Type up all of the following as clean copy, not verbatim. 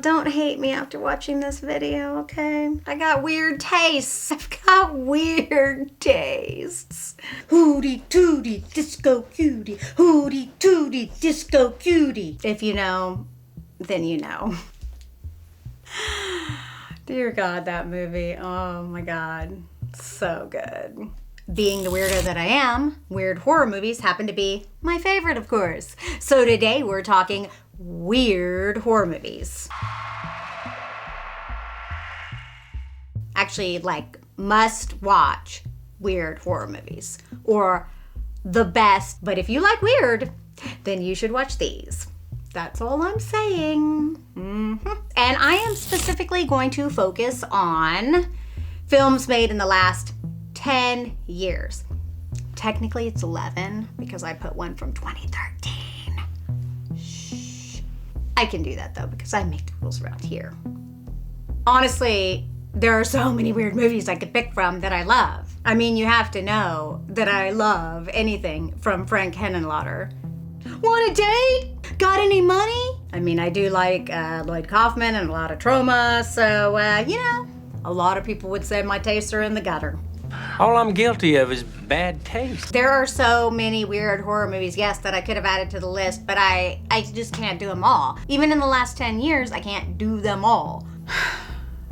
don't hate me after watching this video, okay? I got weird tastes. I've got weird tastes. Hootie tootie disco cutie. Hootie tootie disco cutie. If you know, then you know. Dear God, that movie. Oh my God. So good. Being the weirdo that I am, weird horror movies happen to be my favorite, of course. So today we're talking weird horror movies. Actually, like, must watch weird horror movies. Or the best, but if you like weird, then you should watch these. That's all I'm saying. And I am specifically going to focus on films made in the last 10 years. Technically it's 11 because I put one from 2013. Shh. I can do that though because I make the rules around here. Honestly, there are so many weird movies I could pick from that I love. I mean, you have to know that I love anything from Frank Henenlotter. Want a date? Got any money? I mean, I do like Lloyd Kaufman and a lot of Troma, so, you know, a lot of people would say my tastes are in the gutter. All I'm guilty of is bad taste. There are so many weird horror movies, yes, that I could have added to the list, but I just can't do them all. Even in the last 10 years, I can't do them all.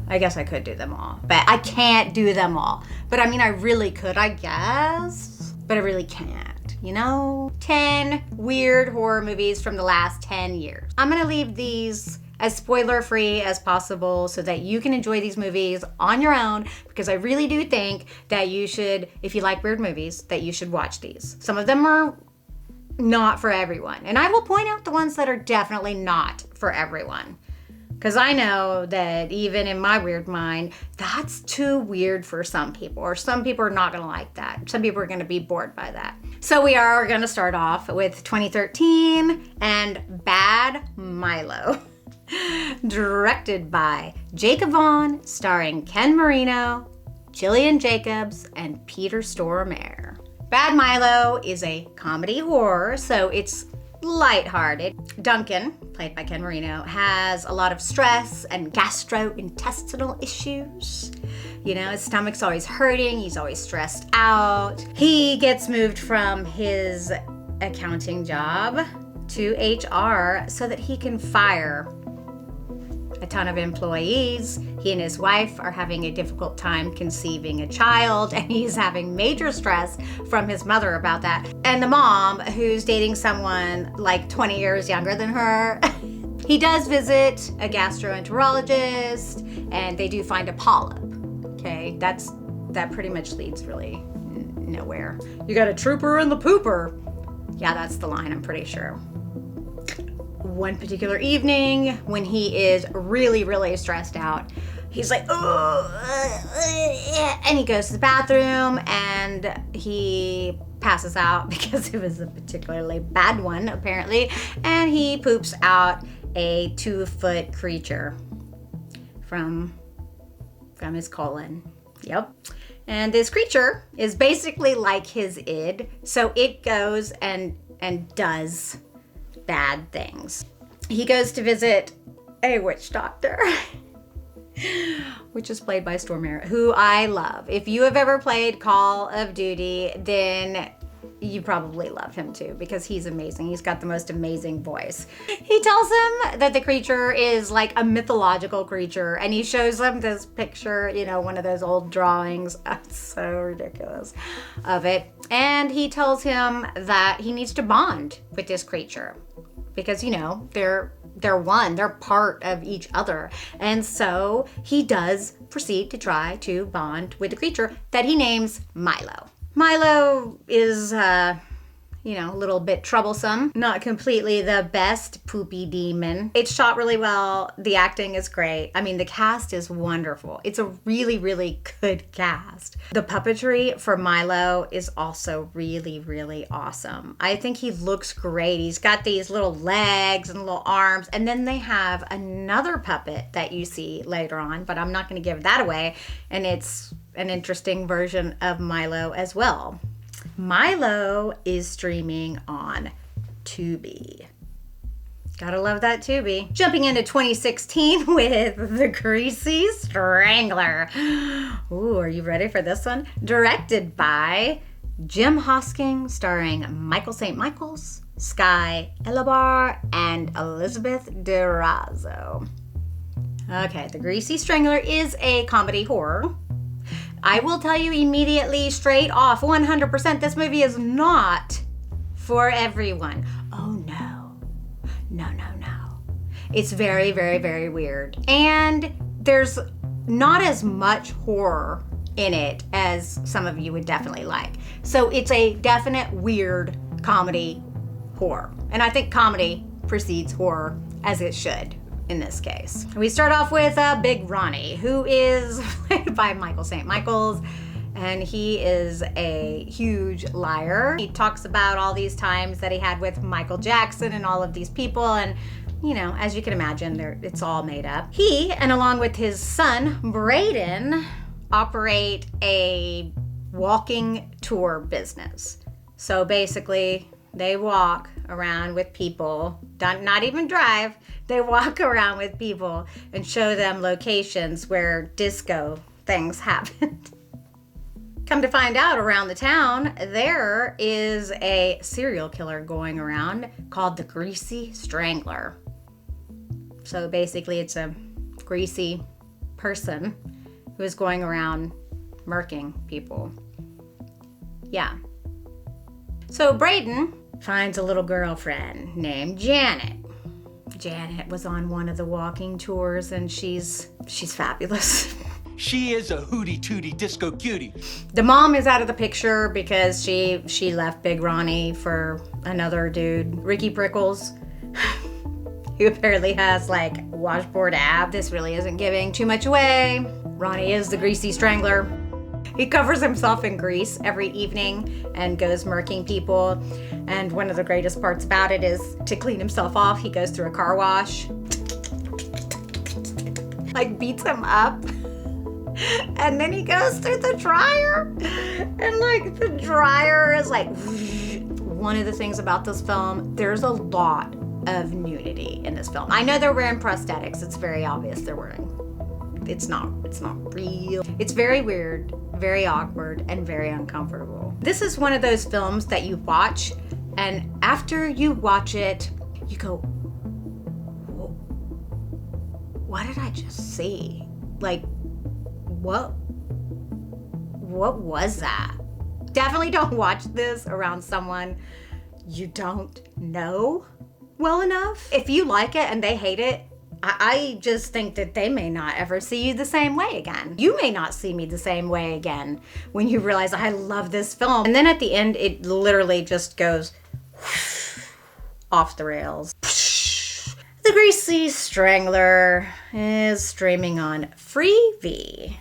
I guess I could do them all, but I can't do them all. But I mean, I really could, I guess, but I really can't, you know? 10 weird horror movies from the last 10 years. I'm gonna leave these as spoiler-free as possible so that you can enjoy these movies on your own, because I really do think that you should, if you like weird movies, that you should watch these. Some of them are not for everyone, and I will point out the ones that are definitely not for everyone. Because I know that even in my weird mind, that's too weird for some people, or some people are not gonna like that. Some people are gonna be bored by that. So we are gonna start off with 2013 and Bad Milo. Directed by Jacob Vaughn, starring Ken Marino, Gillian Jacobs, and Peter Stormare. Bad Milo is a comedy horror, so it's lighthearted. Duncan, played by Ken Marino, has a lot of stress and gastrointestinal issues. You know, his stomach's always hurting, he's always stressed out. He gets moved from his accounting job to HR so that he can fire a ton of employees. He and his wife are having a difficult time conceiving a child, and he's having major stress from his mother about that. And the mom, who's dating someone like 20 years younger than her, he does visit a gastroenterologist, and they do find a polyp. Okay, that pretty much leads really nowhere. You got a trooper in the pooper. Yeah, that's the line, I'm pretty sure. One particular evening when he is really, really stressed out, he's like, and he goes to the bathroom and he passes out because it was a particularly bad one, apparently, and he poops out a 2-foot creature from his colon. Yep. And this creature is basically like his id, so it goes and does bad things. He goes to visit a witch doctor, which is played by Stormare, who I love. If you have ever played Call of Duty, then you probably love him too, because he's amazing. He's got the most amazing voice. He tells him that the creature is like a mythological creature, and he shows him this picture, you know, one of those old drawings. It's so ridiculous of it. And he tells him that he needs to bond with this creature because, you know, they're one, they're part of each other. And so he does proceed to try to bond with the creature that he names Milo. Milo is, you know, a little bit troublesome. Not completely the best poopy demon. It's shot really well. The acting is great. I mean, the cast is wonderful. It's a really, really good cast. The puppetry for Milo is also really, really awesome. I think he looks great. He's got these little legs and little arms. And then they have another puppet that you see later on, but I'm not going to give that away. And it's an interesting version of Milo as well. Milo is streaming on Tubi. Gotta love that Tubi. Jumping into 2016 with The Greasy Strangler. Ooh, are you ready for this one? Directed by Jim Hosking, starring Michael St. Michaels, Sky Elabar, and Elizabeth Durazo. Okay, The Greasy Strangler is a comedy horror. I will tell you immediately, straight off, 100%, this movie is not for everyone. Oh no. No. It's very, very, very weird. And there's not as much horror in it as some of you would definitely like. So it's a definite weird comedy horror. And I think comedy precedes horror as it should in this case. We start off with Big Ronnie, who is played by Michael St. Michaels, and he is a huge liar. He talks about all these times that he had with Michael Jackson and all of these people, and you know, as you can imagine, it's all made up. He, and along with his son, Braden, operate a walking tour business. So basically, they walk around with people, not even drive, they walk around with people and show them locations where disco things happened. Come to find out, around the town, there is a serial killer going around called the Greasy Strangler. So basically, it's a greasy person who is going around murking people. Yeah. So Braden finds a little girlfriend named Janet. Janet was on one of the walking tours, and she's fabulous. She is a hootie-tootie disco cutie. The mom is out of the picture because she left Big Ronnie for another dude, Ricky Prickles, who apparently has like washboard ab. This really isn't giving too much away. Ronnie is the Greasy Strangler. He covers himself in grease every evening and goes murking people. And one of the greatest parts about it is to clean himself off, he goes through a car wash, like beats him up. And then he goes through the dryer, and like the dryer is like, one of the things about this film, there's a lot of nudity in this film. I know they're wearing prosthetics. It's very obvious they're wearing. It's not real. It's very weird, very awkward, and very uncomfortable. This is one of those films that you watch, and after you watch it, you go, what did I just see? Like, what was that? Definitely don't watch this around someone you don't know well enough. If you like it and they hate it, I just think that they may not ever see you the same way again. You may not see me the same way again when you realize I love this film. And then at the end, it literally just goes off the rails. The Greasy Strangler is streaming on Freevee.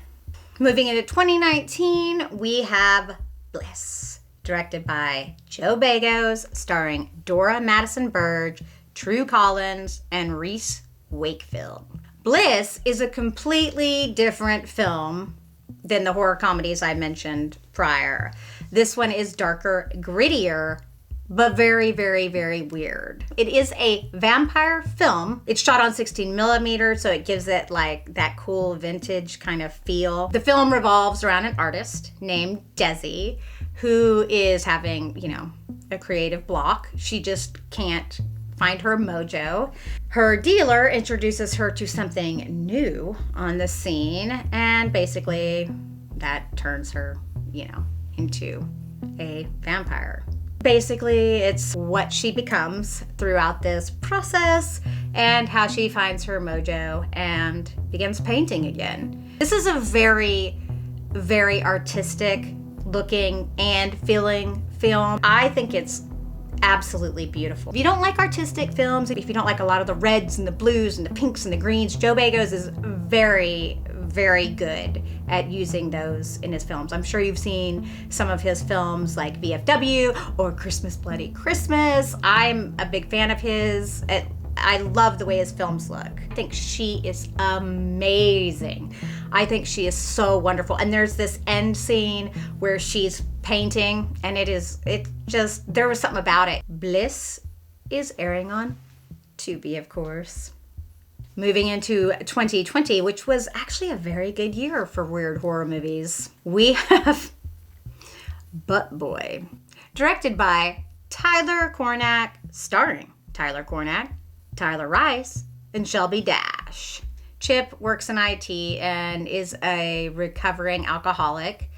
Moving into 2019, we have Bliss, directed by Joe Bagos, starring Dora Madison Burge, True Collins, and Reese Wakefield. Bliss is a completely different film than the horror comedies I mentioned prior. This one is darker, grittier, but very, very, very weird. It is a vampire film. It's shot on 16 millimeter, so it gives it like that cool vintage kind of feel. The film revolves around an artist named Desi, who is having, a creative block. She just can't find her mojo. Her dealer introduces her to something new on the scene, and basically that turns her, into a vampire. Basically, it's what she becomes throughout this process and how she finds her mojo and begins painting again. This is a very, very artistic looking and feeling film. I think it's absolutely beautiful. If you don't like artistic films, if you don't like a lot of the reds and the blues and the pinks and the greens, Joe Bagos is very, very good at using those in his films. I'm sure you've seen some of his films like VFW or Christmas Bloody Christmas. I'm a big fan of his. I love the way his films look. I think she is amazing. I think she is so wonderful. And there's this end scene where she's painting, and there was something about it. Bliss is airing on Tubi, of course. Moving into 2020, which was actually a very good year for weird horror movies, we have Butt Boy, directed by Tyler Cornack, starring Tyler Cornack, Tyler Rice, and Shelby Dash. Chip works in IT and is a recovering alcoholic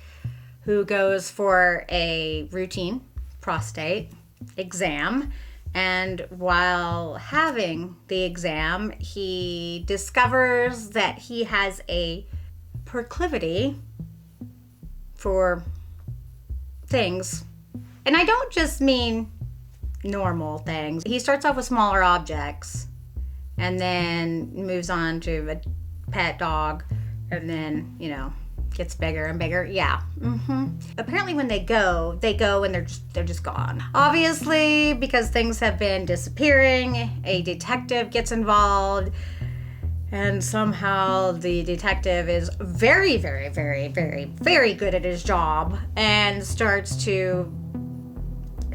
who goes for a routine prostate exam. And while having the exam, he discovers that he has a proclivity for things. And I don't just mean normal things. He starts off with smaller objects and then moves on to a pet dog and then, gets bigger and bigger. Yeah. Apparently when they go and they're just gone. Obviously, because things have been disappearing, a detective gets involved, and somehow the detective is very, very, very, very, very good at his job and starts to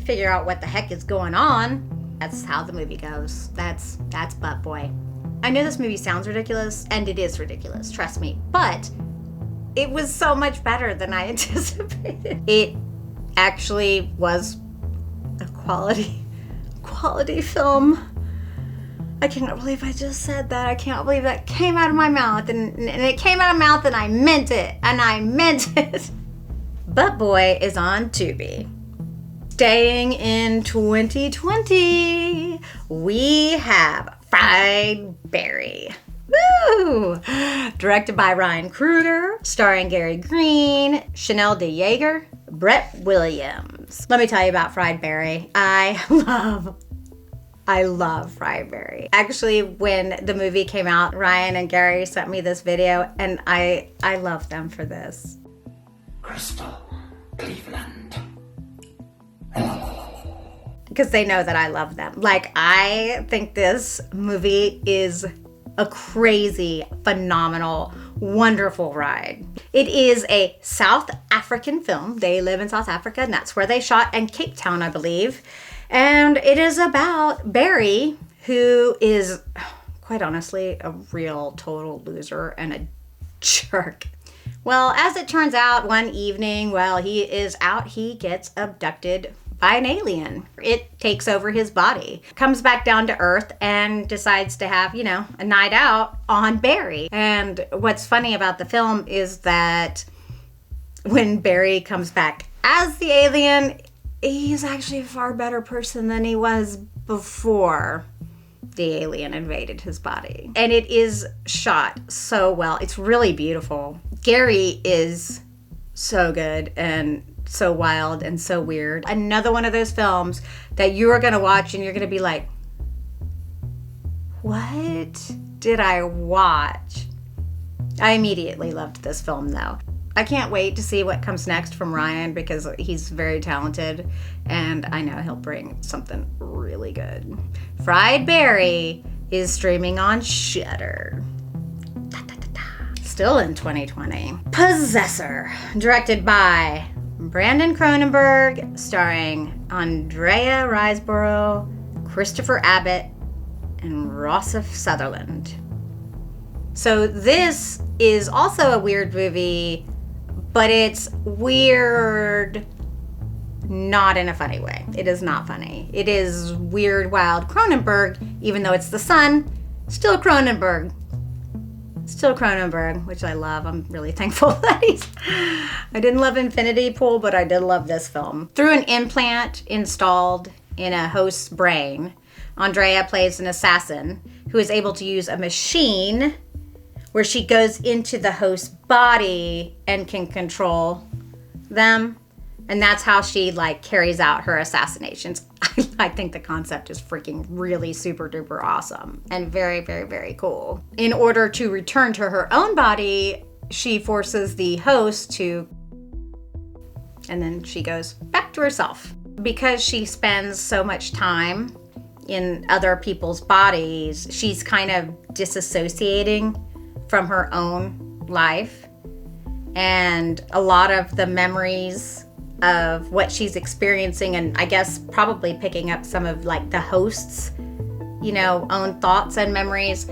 figure out what the heck is going on. That's how the movie goes. That's Butt Boy. I know this movie sounds ridiculous, and it is ridiculous, trust me, but it was so much better than I anticipated. It actually was a quality film. I cannot believe I just said that. I can't believe that came out of my mouth. And it came out of my mouth and I meant it. And I meant it. Butt Boy is on Tubi. Staying in 2020, we have Fried Berry. Woo! Directed by Ryan Kruger, starring Gary Green, Chanel DeJager, Brett Williams. Let me tell you about Fried Berry. I love Fried Berry. Actually, when the movie came out, Ryan and Gary sent me this video, and I love them for this. Crystal, Cleveland. Because they know that I love them. Like, I think this movie is a crazy, phenomenal, wonderful ride. It is a South African film. They live in South Africa, and that's where they shot, and Cape Town, I believe. And it is about Barry, who is, quite honestly, a real total loser and a jerk. Well, as it turns out, one evening while he is out, he gets abducted by an alien. It takes over his body, comes back down to Earth, and decides to have, a night out on Barry. And what's funny about the film is that when Barry comes back as the alien, he's actually a far better person than he was before the alien invaded his body. And it is shot so well. It's really beautiful. Gary is so good and so wild and so weird. Another one of those films that you are going to watch and you're going to be like, what did I watch? I immediately loved this film though. I can't wait to see what comes next from Ryan because he's very talented and I know he'll bring something really good. Fried Berry is streaming on Shudder. Still in 2020. Possessor, directed by Brandon Cronenberg, starring Andrea Riseborough, Christopher Abbott, and Rossif Sutherland. So this is also a weird movie, but it's weird not in a funny way. It is not funny. It is weird, wild Cronenberg, even though it's the son, still Cronenberg. Still Cronenberg, which I love. I'm really thankful that I didn't love Infinity Pool, but I did love this film. Through an implant installed in a host's brain, Andrea plays an assassin who is able to use a machine where she goes into the host's body and can control them. And that's how she carries out her assassinations. I think the concept is freaking really super duper awesome and very, very, very cool. In order to return to her own body, she forces the host to, and then she goes back to herself. Because she spends so much time in other people's bodies, she's kind of disassociating from her own life. And a lot of the memories of what she's experiencing, and I guess probably picking up some of the host's own thoughts and memories.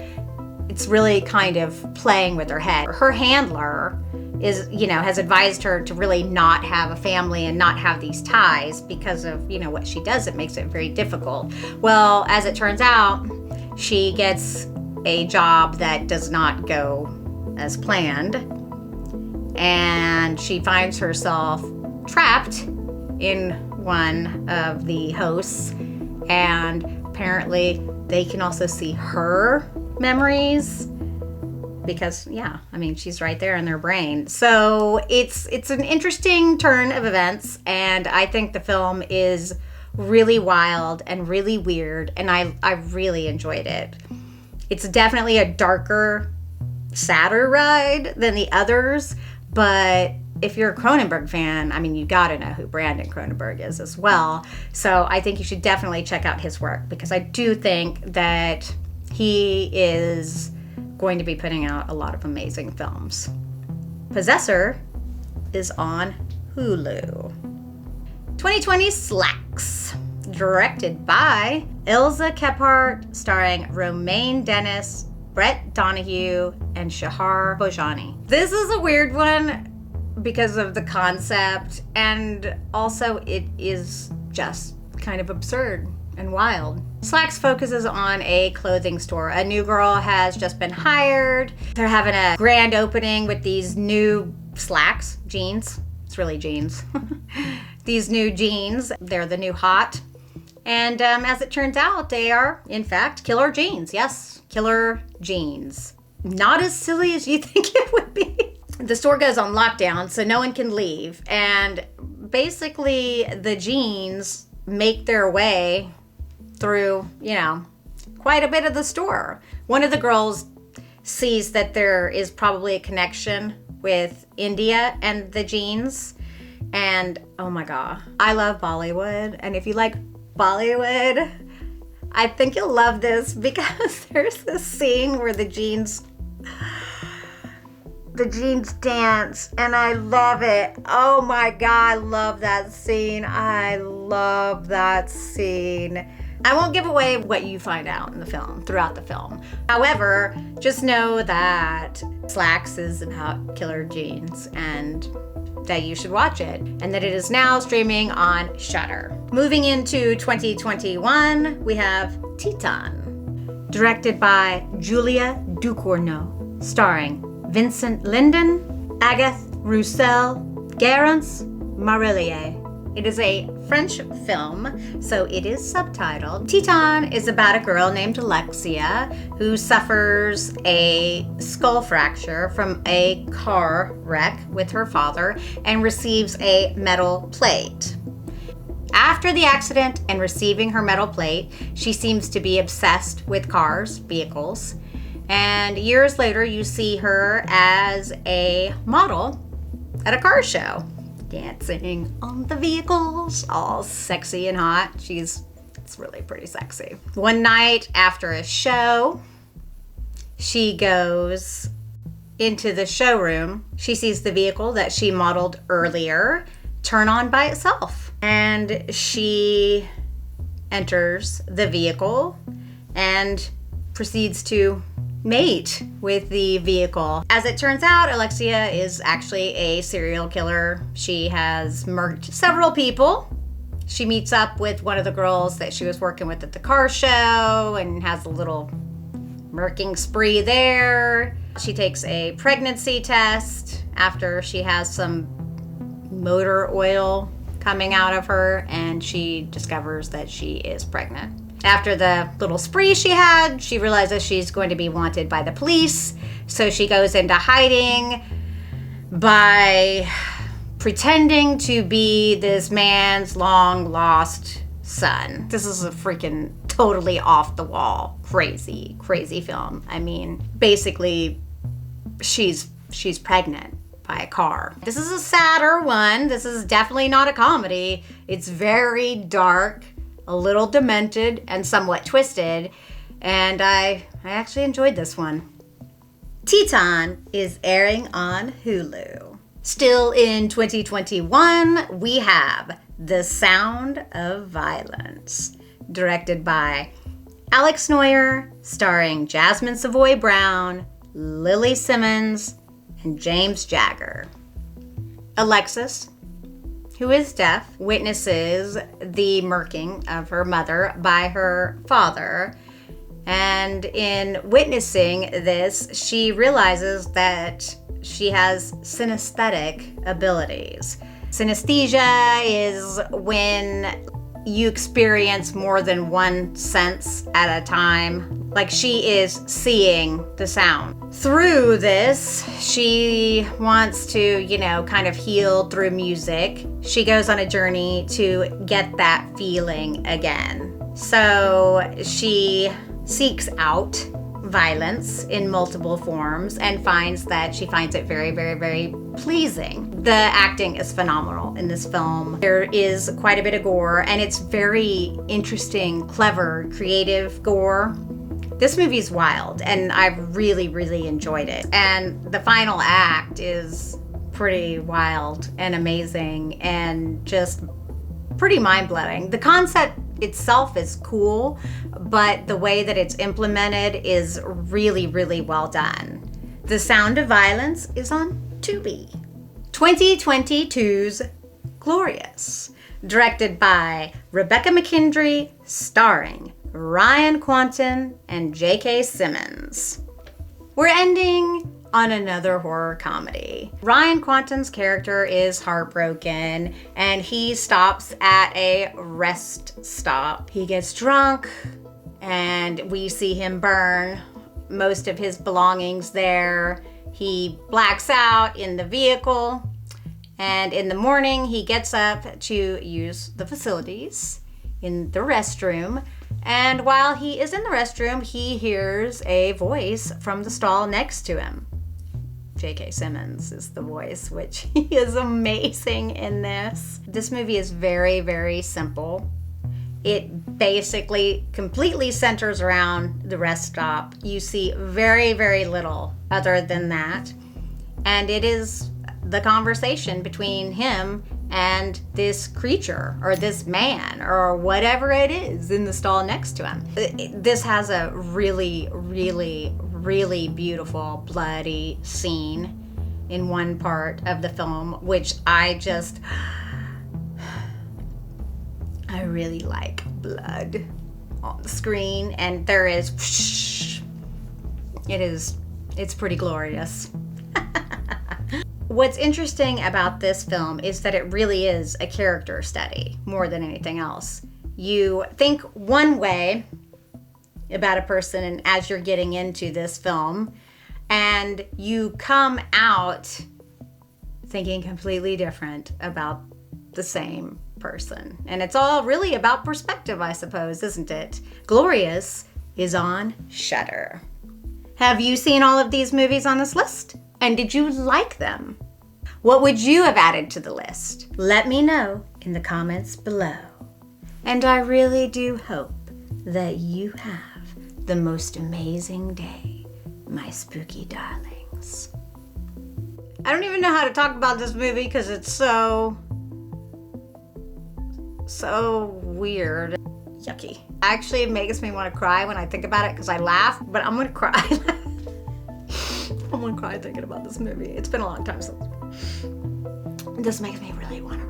It's really kind of playing with her head. Her handler has advised her to really not have a family and not have these ties because of, what she does. It makes it very difficult. Well, as it turns out, she gets a job that does not go as planned, and she finds herself trapped in one of the hosts, and apparently they can also see her memories because she's right there in their brain. So it's an interesting turn of events, and I think the film is really wild and really weird, and I really enjoyed it. It's definitely a darker, sadder ride than the others, but if you're a Cronenberg fan, you gotta know who Brandon Cronenberg is as well. So I think you should definitely check out his work, because I do think that he is going to be putting out a lot of amazing films. Possessor is on Hulu. 2020 Slaxx, directed by Ilza Kephart, starring Romaine Dennis, Brett Donahue, and Shahar Bojani. This is a weird one because of the concept, and also it is just kind of absurd and wild. Slaxx focuses on a clothing store. A new girl has just been hired. They're having a grand opening with these new Slaxx jeans. It's really jeans. These new jeans, they're the new hot. And as it turns out, they are, in fact, killer jeans. Yes, killer jeans. Not as silly as you think it would be. The store goes on lockdown, so no one can leave. And basically, the jeans make their way through, quite a bit of the store. One of the girls sees that there is probably a connection with India and the jeans. And oh my God, I love Bollywood. And if you like Bollywood, I think you'll love this, because there's this scene where the jeans dance, and I love it. Oh my God, I love that scene. I won't give away what you find out in the film, throughout the film. However, just know that Slaxx is about killer jeans, and that you should watch it, and that it is now streaming on Shudder. Moving into 2021, we have Titane, directed by Julia Ducournau, starring Vincent Lindon, Agathe Roussel, Garance Marillier. It is a French film, so it is subtitled. Titane is about a girl named Alexia who suffers a skull fracture from a car wreck with her father and receives a metal plate. After the accident and receiving her metal plate, she seems to be obsessed with cars, vehicles, and years later you see her as a model at a car show, dancing on the vehicles, all sexy and hot. It's really pretty sexy. One night after a show, she goes into the showroom. She sees the vehicle that she modeled earlier turn on by itself, and she enters the vehicle and proceeds to mate with the vehicle. As it turns out, Alexia is actually a serial killer. She has murdered several people. She meets up with one of the girls that she was working with at the car show and has a little murking spree there. She takes a pregnancy test after she has some motor oil coming out of her, and she discovers that she is pregnant. After the little spree she had, she realizes she's going to be wanted by the police, so she goes into hiding by pretending to be this man's long-lost son. This is a freaking totally off-the-wall, crazy film. Basically, she's pregnant by a car. This is a sadder one. This is definitely not a comedy. It's very dark, a little demented, and somewhat twisted, and I actually enjoyed this one. Titane is airing on Hulu. Still in 2021, we have The Sound of Violence, directed by Alex Noyer, starring Jasmine Savoy Brown, Lily Simmons, and James Jagger. Alexis, who is deaf, witnesses the murking of her mother by her father. And in witnessing this, she realizes that she has synesthetic abilities. Synesthesia is when you experience more than one sense at a time. Like she is seeing the sound. Through this, she wants to, kind of heal through music. She goes on a journey to get that feeling again. So she seeks out violence in multiple forms and finds it very, very, very pleasing. The acting is phenomenal in this film. There is quite a bit of gore, and it's very interesting, clever, creative gore. This movie's wild, and I've really, really enjoyed it. And the final act is pretty wild and amazing and just pretty mind-blowing. The concept itself is cool, but the way that it's implemented is really, really well done. The Sound of Violence is on Tubi. 2022's Glorious, directed by Rebecca McKendry, starring Ryan Quanten and J.K. Simmons. We're ending on another horror comedy. Ryan Quanten's character is heartbroken and he stops at a rest stop. He gets drunk and we see him burn most of his belongings there. He blacks out in the vehicle, and in the morning he gets up to use the facilities in the restroom. And while he is in the restroom, he hears a voice from the stall next to him. J.K. Simmons is the voice, which he is amazing in this. This movie is very, very simple. It basically completely centers around the rest stop. You see very, very little other than that. And it is the conversation between him and this creature or this man or whatever it is in the stall next to him. This has a really, really, really beautiful bloody scene in one part of the film, which I really like blood on the screen, and there is it's pretty glorious. What's interesting about this film is that it really is a character study more than anything else. You think one way about a person and as you're getting into this film, and you come out thinking completely different about the same person. And it's all really about perspective, I suppose, isn't it? Glorious is on Shudder. Have you seen all of these movies on this list? And did you like them? What would you have added to the list? Let me know in the comments below. And I really do hope that you have the most amazing day, my spooky darlings. I don't even know how to talk about this movie because it's so weird. Yucky. Actually, it makes me want to cry when I think about it because I laugh, but I'm gonna cry. I'm gonna cry thinking about this movie. It's been a long time since. This makes me really want to